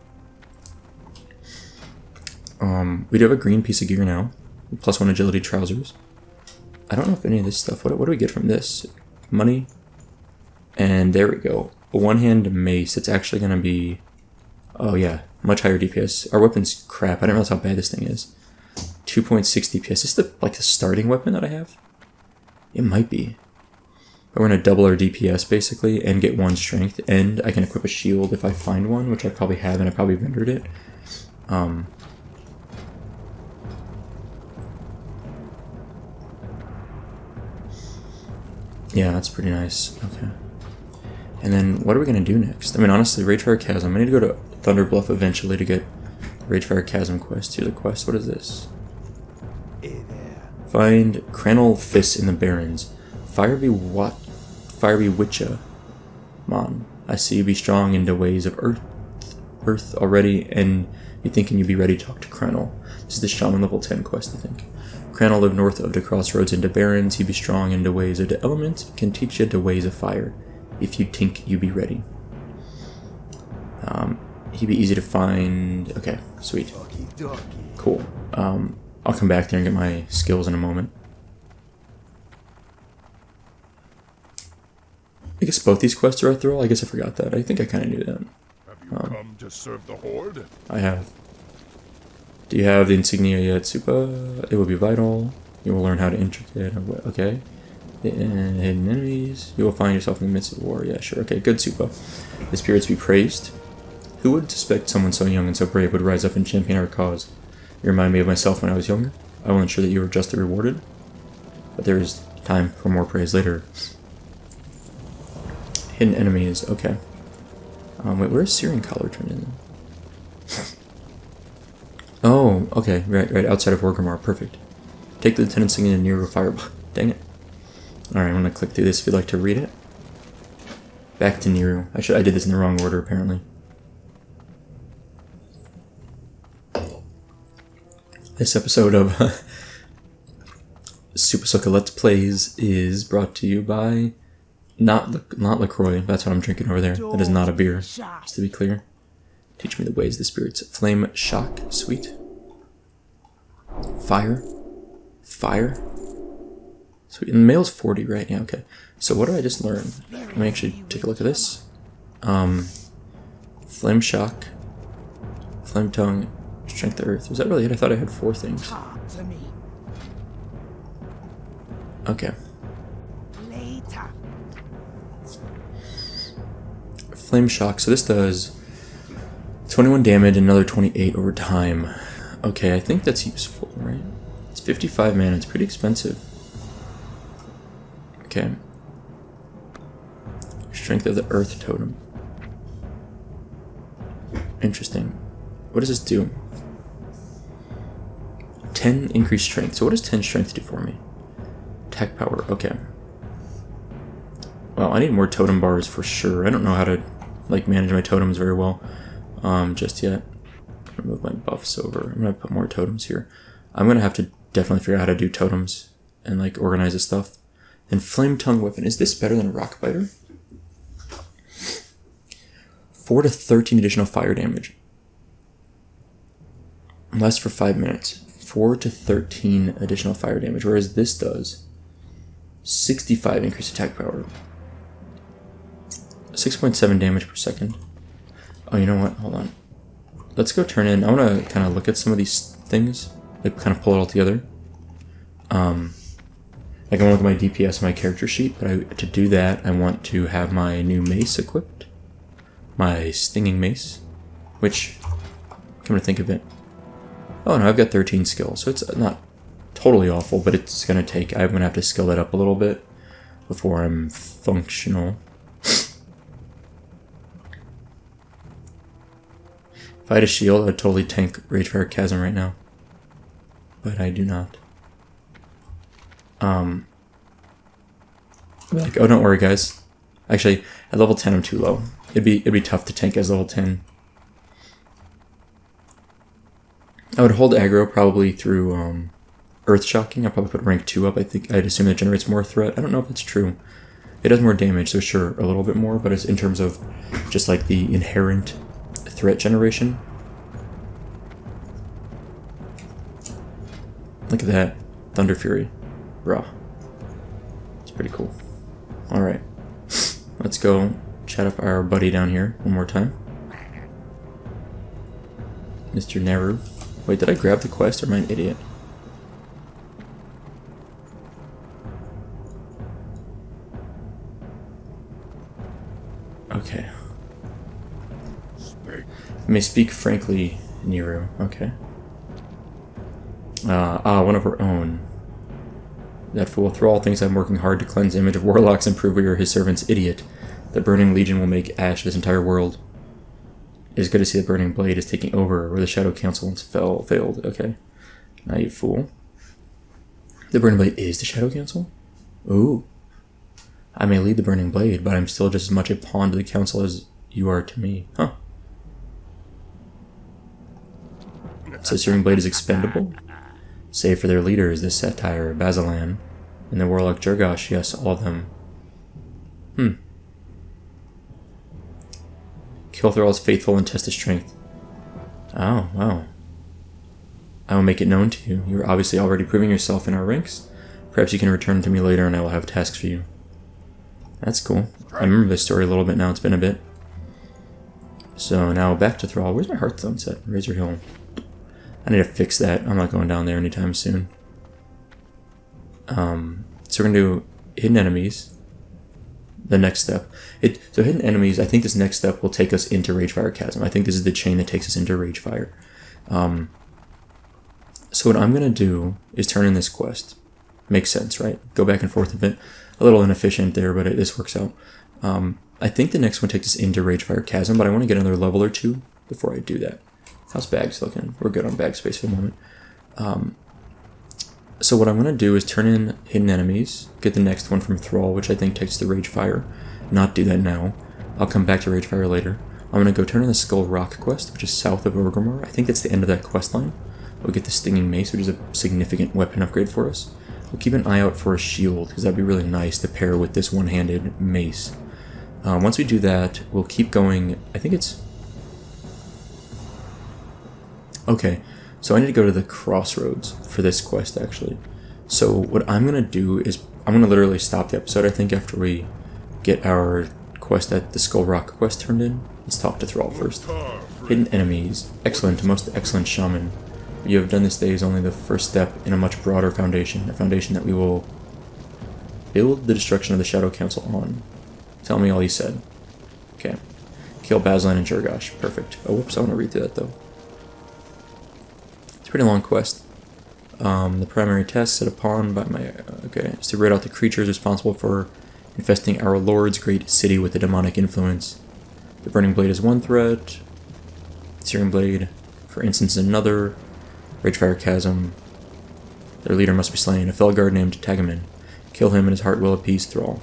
We do have a green piece of gear now. +1 agility trousers. I don't know if any of this stuff, what do we get from this? Money. And there we go. A one-hand mace. It's actually going to be, oh yeah, much higher DPS. Our weapon's crap. I don't realize how bad this thing is. 2.6 DPS. Is this the starting weapon that I have? It might be. But we're going to double our DPS basically and get 1 strength. And I can equip a shield if I find one, which I probably have, and I probably vendored it. Yeah, that's pretty nice. Okay. And then what are we going to do next? I mean, honestly, Ragefire Chasm. I need to go to Thunder Bluff eventually to get Ragefire Chasm quest. Here's a quest. What is this? Hey there. Find Cranel Fist in the Barrens. Fire be Witcha. Mon. I see you be strong in the ways of Earth already, and you thinking you be ready to talk to Cranel. This is the Shaman level 10 quest, I think. Cranel live north of the crossroads into Barrens. He be strong in the ways of the elements, can teach you the ways of fire, if you think you be ready. He be easy to find. Okay, sweet. Cool. I'll come back there and get my skills in a moment. I guess both these quests are at Thrall. I guess I forgot that. I think I kind of knew that. Have you come to serve the Horde? I have. Do you have the insignia yet, Supa? It will be vital. You will learn how to intricate. Okay. Hidden enemies. You will find yourself in the midst of war. Yeah, sure. Okay, good, Supa. The spirits be praised. Who would suspect someone so young and so brave would rise up and champion our cause? You remind me of myself when I was younger. I will ensure that you are justly rewarded. But there is time for more praise later. Hidden enemies. Okay. Wait, where's Searing Collar turned in? Oh, okay, right, outside of Orgrimmar, perfect. Take the Lieutenant's Insignia near a fireball. Dang it. Alright, I'm gonna click through this if you'd like to read it. Back to Nero. I did this in the wrong order, apparently. This episode of SoupaSoka Let's Plays is brought to you by not LaCroix. That's what I'm drinking over there. That is not a beer, just to be clear. Teach me the ways of the spirits. Flame Shock, sweet. Fire. Sweet. And the male's 40, right? Yeah, okay. So what did I just learn? Let me actually take a look at this. Flame Shock, Flame Tongue, Strength of Earth. Was that really it? I thought I had 4 things. Okay. Flame Shock. So this does 21 damage and another 28 over time. Okay, I think that's useful, right? It's 55 mana. It's pretty expensive. Okay. Strength of the Earth Totem. Interesting. What does this do? 10 increased strength. So what does 10 strength do for me? Attack power. Okay. Well, I need more totem bars for sure. I don't know how to manage my totems very well just yet. I'm gonna move my buffs over. I'm gonna put more totems here. I'm gonna have to definitely figure out how to do totems and organize this stuff. And Flame Tongue Weapon. Is this better than Rock Biter? 4 to 13 additional fire damage. Lasts for 5 minutes. 4 to 13 additional fire damage, whereas this does 65 increased attack power. 6.7 damage per second. Oh, you know what? Hold on. Let's go turn in. I want to kind of look at some of these things. Kind of pull it all together. I want to look at my DPS and my character sheet, but to do that, I want to have my new mace equipped. My stinging mace. Which, come to think of it. Oh no, I've got 13 skills, so it's not totally awful, but it's going to take... I'm going to have to skill that up a little bit before I'm functional. If I had a shield, I'd totally tank Ragefire Chasm right now. But I do not. Oh, don't worry, guys. Actually, at level 10, I'm too low. It'd be tough to tank as level 10. I would hold aggro probably through Earth Shocking. I'll probably put rank 2 up. I'd assume that generates more threat. I don't know if that's true. It does more damage, so sure, a little bit more, but it's in terms of just the inherent threat generation. Look at that. Thunder Fury. Raw. It's pretty cool. Alright. Let's go chat up our buddy down here one more time. Mr. Naru. Wait, did I grab the quest or am I an idiot? Okay. I may speak frankly, Nero. Okay. One of our own. That fool, through all things I'm working hard to cleanse the image of warlocks and prove we are his servants. Idiot. The Burning Legion will make ash this entire world. It is good to see the Burning Blade is taking over where the Shadow Council once failed. Okay. Now you fool. The Burning Blade is the Shadow Council? Ooh. I may lead the Burning Blade, but I'm still just as much a pawn to the Council as you are to me. Huh. So Searing Blade is expendable? Save for their leaders, the Satire, Basilan, and the Warlock Jurgosh. Yes, all of them. Kill Thrall's faithful and test his strength. Oh, wow. I will make it known to you. You are obviously already proving yourself in our ranks. Perhaps you can return to me later and I will have tasks for you. That's cool. I remember this story a little bit now. It's been a bit. So now back to Thrall. Where's my Hearthstone set? Razor Hill. I need to fix that. I'm not going down there anytime soon. So we're going to do Hidden Enemies. The next step. So Hidden Enemies, I think this next step will take us into Ragefire Chasm. I think this is the chain that takes us into Ragefire. So what I'm going to do is turn in this quest. Makes sense, right? Go back and forth a bit. A little inefficient there, but this works out. I think the next one takes us into Ragefire Chasm, but I want to get another level or 2 before I do that. How's Bags looking? We're good on bag space for the moment. So what I'm going to do is turn in Hidden Enemies, get the next one from Thrall, which I think takes to Ragefire. Not do that now. I'll come back to Ragefire later. I'm going to go turn in the Skull Rock quest, which is south of Orgrimmar. I think that's the end of that quest line. We'll get the Stinging Mace, which is a significant weapon upgrade for us. We'll keep an eye out for a shield, because that'd be really nice to pair with this one-handed mace. Once we do that, we'll keep going. I think it's... Okay, so I need to go to the crossroads for this quest, actually. So what I'm going to do is, I'm going to literally stop the episode, I think, after we get our quest at the Skull Rock quest turned in. Let's talk to Thrall first. Hidden enemies. Excellent, most excellent shaman. What you have done this day is only the first step in a much broader foundation, a foundation that we will build the destruction of the Shadow Council on. Tell me all you said. Okay. Kill Baslan and Jurgosh. Perfect. Oh, whoops, I want to read through that, though. It's a pretty long quest. The primary task set upon by my... okay, is to rid out the creatures responsible for infesting our Lord's great city with a demonic influence. The Burning Blade is one threat. Searing Blade, for instance, another. Ragefire Chasm. Their leader must be slain. A Felguard named Tagaman. Kill him and his heart will appease Thrall.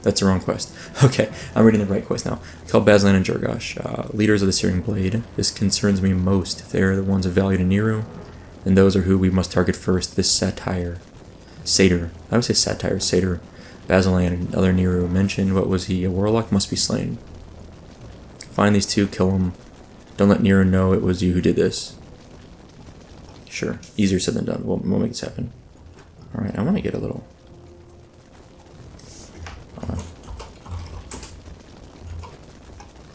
That's the wrong quest. Okay, I'm reading the right quest now. Kill Baslan and Jurgosh, leaders of the Searing Blade. This concerns me most. If they are the ones of value to Nero, then those are who we must target first. This Satyr. I would say Satyr. Satyr. Baslan and other Nero mentioned. What was he? A warlock must be slain. Find these two, kill them. Don't let Nero know it was you who did this. Sure. Easier said than done. We'll make this happen. Alright, I want to get a little...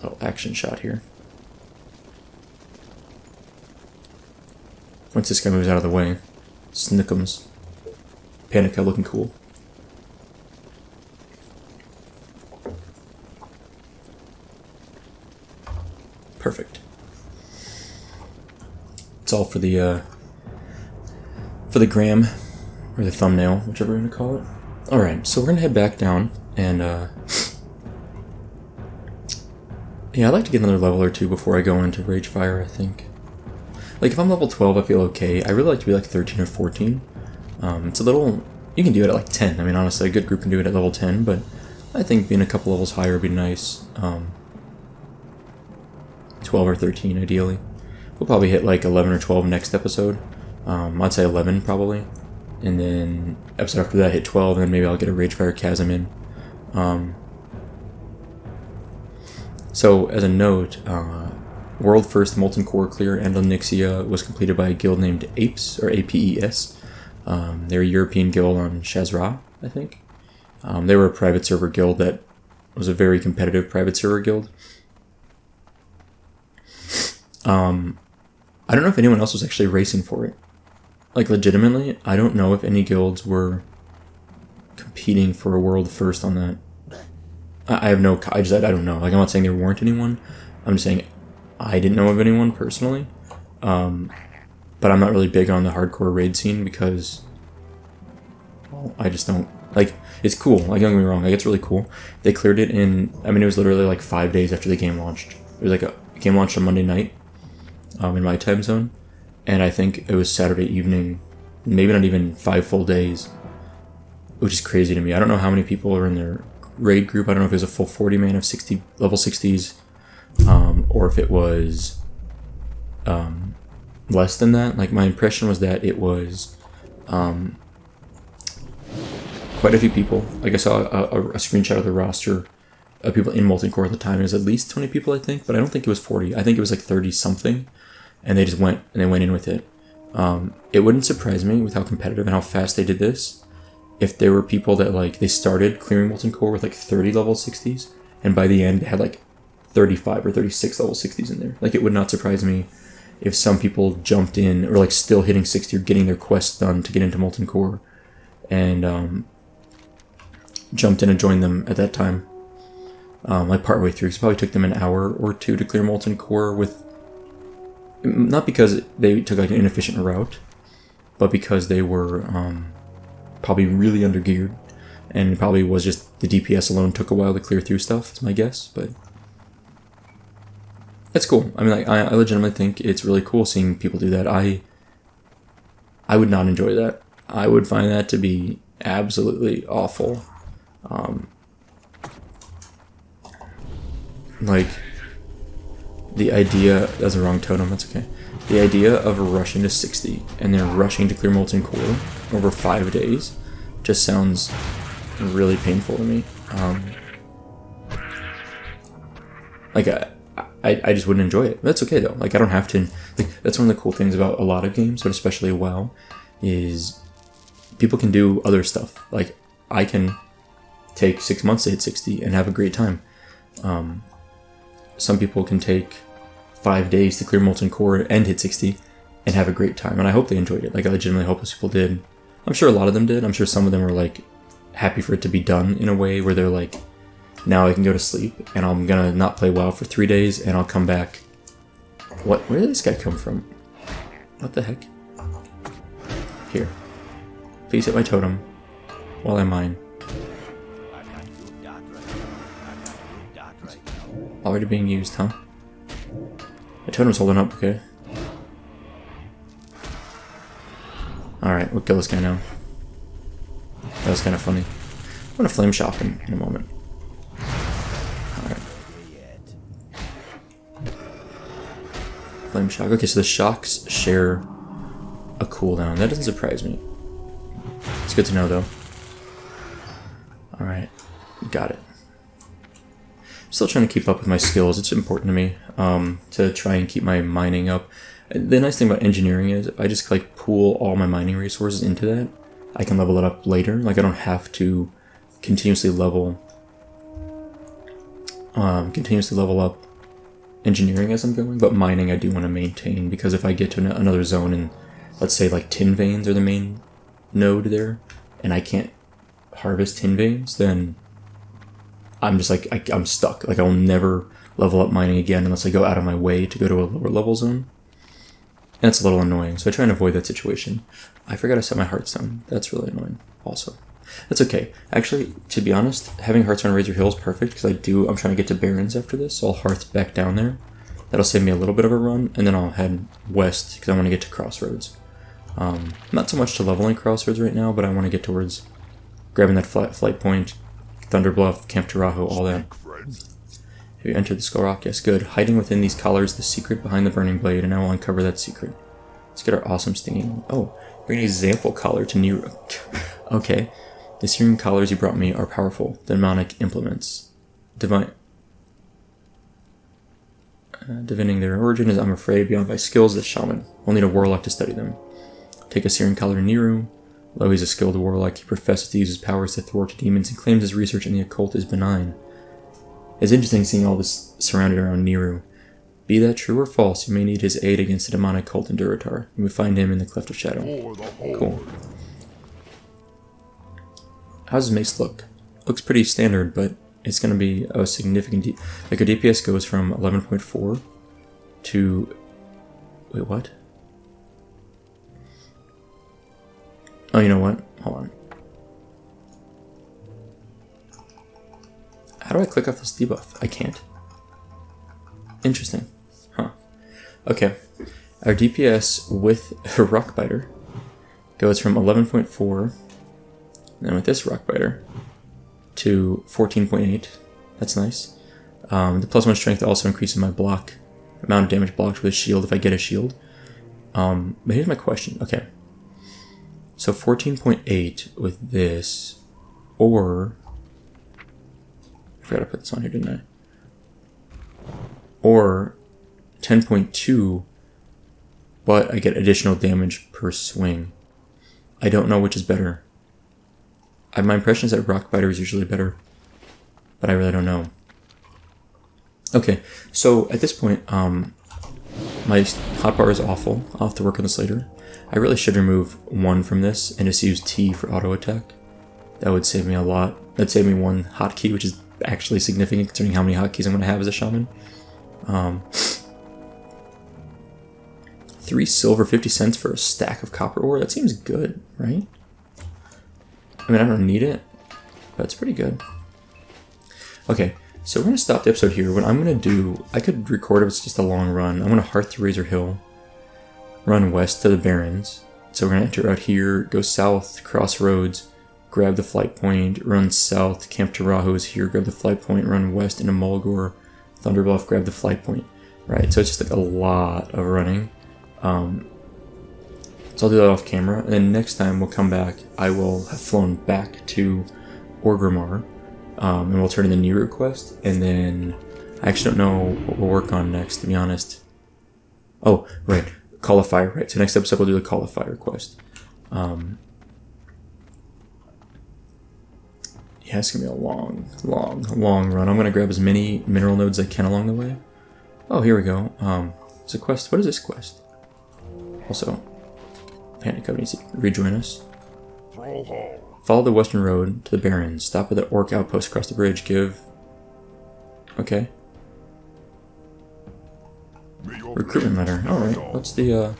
little action shot here. Once this guy moves out of the way. Snickums. Panica looking cool. Perfect. It's all for the gram, or the thumbnail, whichever you're gonna call it. Alright, so we're gonna head back down, and yeah, I'd like to get another level or two before I go into Ragefire, I think. Like, if I'm level 12, I feel okay. I really like to be like 13 or 14. It's a little... you can do it at like 10. I mean, honestly, a good group can do it at level 10, but I think being a couple levels higher would be nice. 12 or 13, ideally. We'll probably hit like 11 or 12 next episode. I'd say 11, probably. And then, episode after that, hit 12, and then maybe I'll get a Ragefire Chasm in. So, as a note, World First Molten Core Clear and Onyxia was completed by a guild named Apes, or APES. They're a European guild on Shazra, I think. They were a private server guild that was a very competitive private server guild. I don't know if anyone else was actually racing for it. Like, legitimately, I don't know if any guilds were competing for a world first on that. I have no... I don't know. Like, I'm not saying there weren't anyone. I'm just saying I didn't know of anyone personally. But I'm not really big on the hardcore raid scene because... well, I just don't... like, it's cool. Like, don't get me wrong. Like, it's really cool. They cleared it in... I mean, it was literally like 5 days after the game launched. It was like a game launched on Monday night. In my time zone, and I think it was Saturday evening, maybe not even 5 full days, which is crazy to me. I don't know how many people are in their raid group. I don't know if it was a full 40 man of 60 level 60s, or if it was less than that. Like, my impression was that it was quite a few people. Like, I saw a screenshot of the roster of people in Molten Core at the time. It was at least 20 people, I think, but I don't think it was 40. I think it was like 30 something. And they just went in with it. It wouldn't surprise me with how competitive and how fast they did this if there were people that, like, they started clearing Molten Core with like 30 level 60s, and by the end they had like 35 or 36 level 60s in there. Like, it would not surprise me if some people jumped in, or like still hitting 60 or getting their quests done to get into Molten Core, and jumped in and joined them at that time. Like partway through, because it probably took them an hour or two to clear Molten Core with... not because they took like an inefficient route, but because they were probably really undergeared, and probably was just the DPS alone took a while to clear through stuff. That's my guess, but it's cool. I mean, like, I legitimately think it's really cool seeing people do that. I would not enjoy that. I would find that to be absolutely awful. Like, the idea... that's a wrong totem, that's okay. The idea of rushing to 60 and then rushing to clear Molten Core over 5 days just sounds really painful to me. Like, I just wouldn't enjoy it. That's okay though. Like, I don't have to. Like, that's one of the cool things about a lot of games, but especially WoW, is people can do other stuff. Like, I can take 6 months to hit 60 and have a great time. Some people can take 5 days to clear Molten Core and hit 60 and have a great time, and I hope they enjoyed it. Like, I legitimately hope those people did. I'm sure a lot of them did. I'm sure some of them were like happy for it to be done in a way where they're like, now I can go to sleep and I'm gonna not play WoW for 3 days and I'll come back. What? Where did this guy come from? What the heck? Here. Please hit my totem while I mine. Already being used, huh? My totem's holding up, okay. Alright, we'll kill this guy now. That was kind of funny. I'm gonna flame shock him in a moment. Alright. Flame shock. Okay, so the shocks share a cooldown. That doesn't surprise me. It's good to know, though. Alright. Got it. Still trying to keep up with my skills. It's important to me to try and keep my mining up. The nice thing about engineering is if I just like pool all my mining resources into that, I can level it up later. Like, I don't have to continuously level up engineering as I'm going, but mining I do want to maintain, because if I get to another zone and let's say like tin veins are the main node there and I can't harvest tin veins, then I'm just like, I'm stuck. Like, I will never level up mining again unless I go out of my way to go to a lower level zone. And it's a little annoying, so I try and avoid that situation. I forgot to set my hearthstone. That's really annoying also. That's okay. Actually, to be honest, having hearthstone Razor Hill is perfect, because I'm trying to get to Barrens after this, so I'll hearth back down there. That'll save me a little bit of a run, and then I'll head west, because I want to get to Crossroads. Not so much to leveling Crossroads right now, but I want to get towards grabbing that flight point, Thunder Bluff, Camp Tarajo, all that. Have you entered the Skull Rock? Yes, good. Hiding within these collars, the secret behind the burning blade, and I will uncover that secret. Let's get our awesome stinging. Oh, bring an example collar to Nero. Okay. The searing collars you brought me are powerful. The demonic implements. Divining their origin is, I'm afraid, beyond my skills as shaman. We'll need a warlock to study them. Take a searing collar to Nero. Though he's a skilled warlock, he professes to use his powers to thwart demons and claims his research in the occult is benign. It's interesting seeing all this surrounded around Nero. Be that true or false, you may need his aid against the demonic cult in Durotar. You will find him in the Cleft of Shadow. Cool. How does his mace look? Looks pretty standard, but it's going to be a significant... Like, a DPS goes from 11.4 to... Wait, what? Oh, you know what? Hold on. How do I click off this debuff? I can't. Interesting. Huh. Okay. Our DPS with a Rockbiter goes from 11.4, then with this Rockbiter, to 14.8. That's nice. The +1 strength also increases my block, amount of damage blocked with a shield if I get a shield. But here's my question. Okay. So 14.8 with this, or... I forgot to put this on here, didn't I? Or 10.2, but I get additional damage per swing. I don't know which is better. My impression is that Rockbiter is usually better, but I really don't know. Okay, so at this point, my hotbar is awful. I'll have to work on this later. I really should remove 1 from this and just use T for auto attack. That would save me a lot. That'd save me 1 hotkey, which is actually significant considering how many hotkeys I'm going to have as a shaman. 3 silver, 50 cents for a stack of copper ore. That seems good, right? I mean, I don't need it, but it's pretty good. Okay, so we're going to stop the episode here. What I'm going to do, I could record it, it's just a long run. I'm going to hearth to Razor Hill, run west to the Barrens. So we're going to enter out here, go south, Crossroads, grab the flight point, run south, Camp Tarajo is here, grab the flight point, run west into Mulgore, Thunderbluff, grab the flight point. Right, so it's just like a lot of running. So I'll do that off camera, and then next time we'll come back, I will have flown back to Orgrimmar, and we'll turn in the new quest, and then I actually don't know what we'll work on next, to be honest. Oh, right, Call of Fire, right. So next episode we'll do the Call of Fire quest. Yeah, it's gonna be a long run. I'm gonna grab as many mineral nodes as I can along the way. Oh, here we go. It's a quest. What is this quest? Also, Panic Code needs to rejoin us. Thrall Hall. Follow the western road to the Barrens. Stop at the Orc outpost across the bridge. Give... Okay. Recruitment letter. Alright, what's the,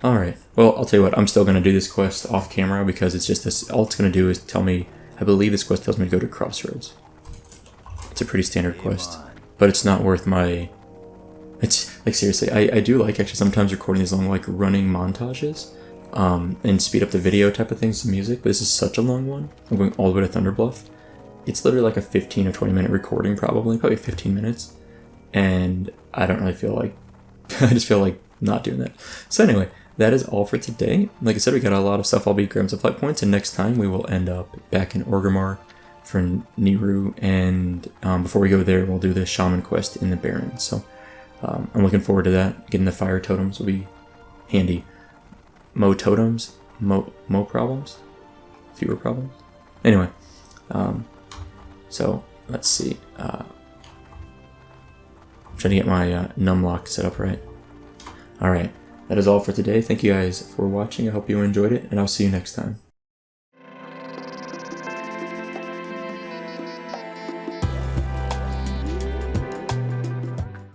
Alright, well, I'll tell you what, I'm still going to do this quest off camera because it's just this, all it's going to do is tell me, I believe this quest tells me to go to Crossroads. It's a pretty standard quest, but it's not worth my, it's, like, seriously, I do like actually sometimes recording these long, like, running montages, and speed up the video type of things to music, but this is such a long one. I'm going all the way to Thunderbluff. It's literally like a 15 or 20 minute recording probably 15 minutes, and I don't really feel like, I just feel like not doing that. So anyway, that is all for today. Like I said, we got a lot of stuff. I'll be grabbing some flight points, and next time we will end up back in Orgrimmar for Niru, and before we go there, we'll do the Shaman quest in the Barrens. So I'm looking forward to that. Getting the fire totems will be handy. Mo totems? Mo problems? Fewer problems? Anyway, so let's see. I'm trying to get my numlock set up right. Alright. That is all for today. Thank you guys for watching. I hope you enjoyed it, and I'll see you next time.